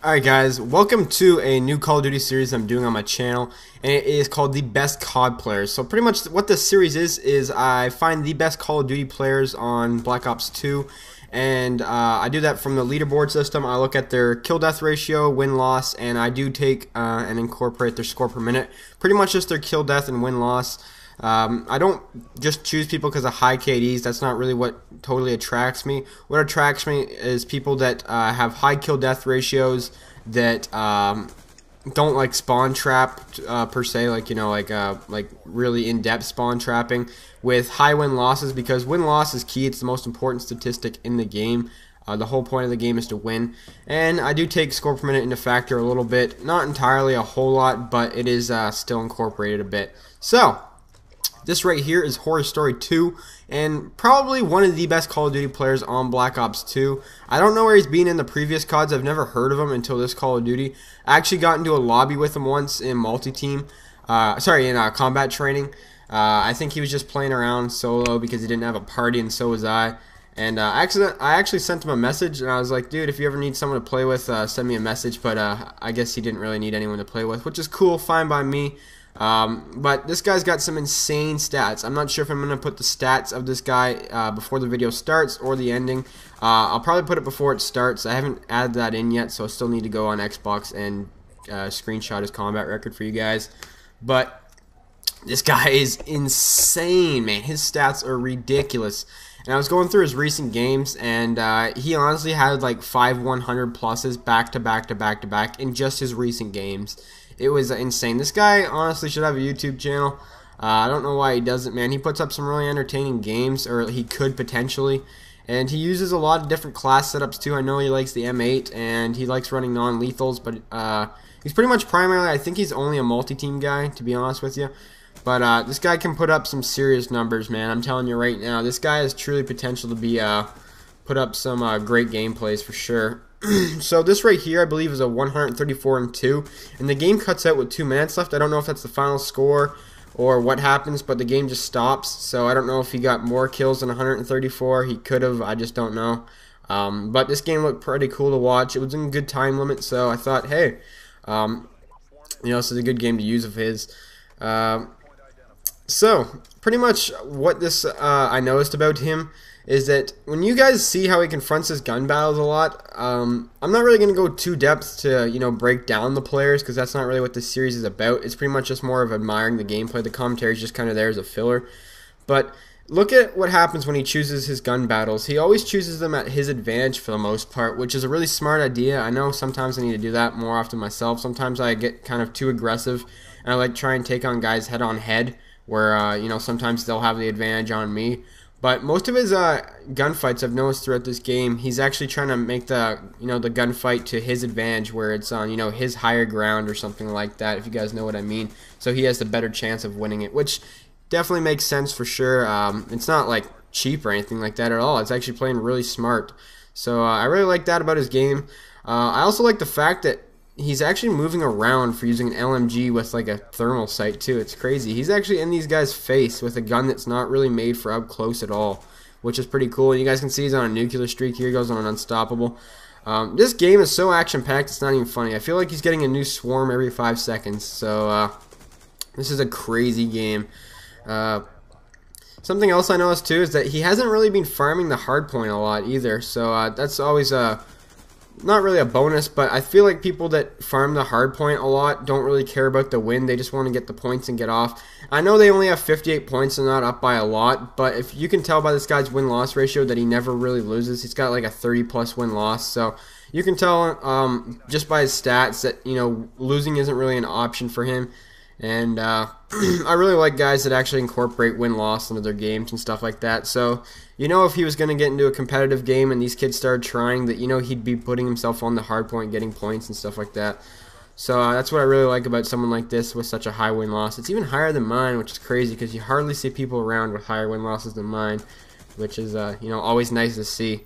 Alright guys, welcome to a new Call of Duty series I'm doing on my channel, and it is called the best COD players. So pretty much what this series is I find the best Call of Duty players on Black Ops 2, and I do that from the leaderboard system. I look at their kill death ratio, win-loss, and I do take and incorporate their score per minute. Pretty much just their kill death and win-loss. I don't just choose people because of high KDs. That's not really what totally attracts me. What attracts me is people that have high kill death ratios, that don't like spawn trap per se, like like really in-depth spawn trapping, with high win losses, because win loss is key. It's the most important statistic in the game. The whole point of the game is to win, and I do take score per minute into factor a little bit, not entirely a whole lot, but it is still incorporated a bit. So this right here is HorrorStoRy 2, and probably one of the best Call of Duty players on Black Ops 2. I don't know where he's been in the previous CODs. I've never heard of him until this Call of Duty. I actually got into a lobby with him once in multi-team, in combat training. I think he was just playing around solo because he didn't have a party, and so was I. And I actually sent him a message, and I was like, dude, if you ever need someone to play with, send me a message. But I guess he didn't really need anyone to play with, which is cool, fine by me. But this guy's got some insane stats. I'm not sure if I'm going to put the stats of this guy before the video starts or the ending. I'll probably put it before it starts. I haven't added that in yet, so I still need to go on Xbox and screenshot his combat record for you guys. But this guy is insane, man. His stats are ridiculous. And I was going through his recent games, and he honestly had like 5 100 pluses back to back to back to back in just his recent games. It was insane. This guy honestly should have a YouTube channel. I don't know why he doesn't, man. He puts up some really entertaining games, or he could potentially. And he uses a lot of different class setups too. I know he likes the M8, and he likes running non-lethals, but he's pretty much primarily, I think he's only a multi-team guy, to be honest with you. But this guy can put up some serious numbers, man. I'm telling you right now, this guy has truly potential to be put up some great gameplays for sure. So this right here, I believe, is a 134-2, and the game cuts out with 2 minutes left. I don't know if that's the final score or what happens, but the game just stops. So I don't know if he got more kills than 134. He could have. I just don't know. But this game looked pretty cool to watch. It was in a good time limit, so I thought, hey, this is a good game to use of his. So pretty much what this I noticed about him is that when you guys see how he confronts his gun battles a lot, I'm not really going to go too depth to, break down the players, because that's not really what this series is about. It's pretty much just more of admiring the gameplay. The commentary is just kind of there as a filler. But look at what happens when he chooses his gun battles. He always chooses them at his advantage for the most part, which is a really smart idea. I know sometimes I need to do that more often myself. Sometimes I get kind of too aggressive, and I like try and take on guys head on head, where, sometimes they'll have the advantage on me. But most of his gunfights, I've noticed throughout this game, he's actually trying to make the the gunfight to his advantage, where it's on his higher ground or something like that, if you guys know what I mean. So he has the better chance of winning it, which definitely makes sense for sure. It's not like cheap or anything like that at all. It's actually playing really smart. So I really like that about his game. I also like the fact that he's actually moving around for using an LMG with like a thermal sight too. It's crazy. He's actually in these guys' face with a gun that's not really made for up close at all, which is pretty cool. And you guys can see he's on a nuclear streak here. He goes on an unstoppable. This game is so action-packed, it's not even funny. I feel like he's getting a new swarm every 5 seconds. So this is a crazy game. Something else I noticed too is that he hasn't really been farming the hardpoint a lot either. So that's always not really a bonus, but I feel like people that farm the hard point a lot don't really care about the win. They just want to get the points and get off. I know they only have 58 points and not up by a lot, but if you can tell by this guy's win-loss ratio that he never really loses. He's got like a 30+ win-loss, so you can tell just by his stats that losing isn't really an option for him. And I really like guys that actually incorporate win-loss into their games and stuff like that. So if he was going to get into a competitive game and these kids started trying, that he'd be putting himself on the hard point, getting points and stuff like that. So that's what I really like about someone like this with such a high win-loss. It's even higher than mine, which is crazy because you hardly see people around with higher win-losses than mine, which is always nice to see.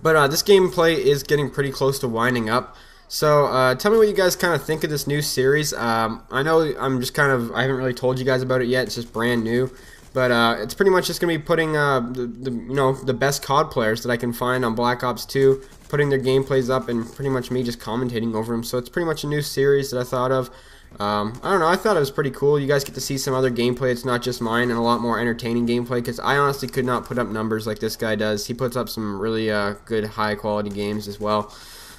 But this gameplay is getting pretty close to winding up. So tell me what you guys kind of think of this new series. I know I haven't really told you guys about it yet. It's just brand new. But it's pretty much just gonna be putting the best COD players that I can find on Black Ops 2, putting their gameplays up, and pretty much me just commentating over them. So it's pretty much a new series that I thought of. I don't know, I thought it was pretty cool. You guys get to see some other gameplay. It's not just mine, and a lot more entertaining gameplay, because I honestly could not put up numbers like this guy does. He puts up some really good high quality games as well.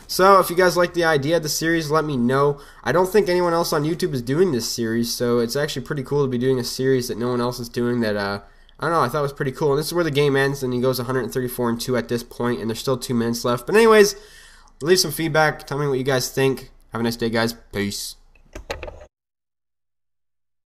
So if you guys like the idea of the series, let me know. I don't think anyone else on YouTube is doing this series, so it's actually pretty cool to be doing a series that no one else is doing that, I don't know, I thought was pretty cool. And this is where the game ends, and he goes 134-2 at this point, and there's still 2 minutes left. But anyways, leave some feedback. Tell me what you guys think. Have a nice day, guys. Peace.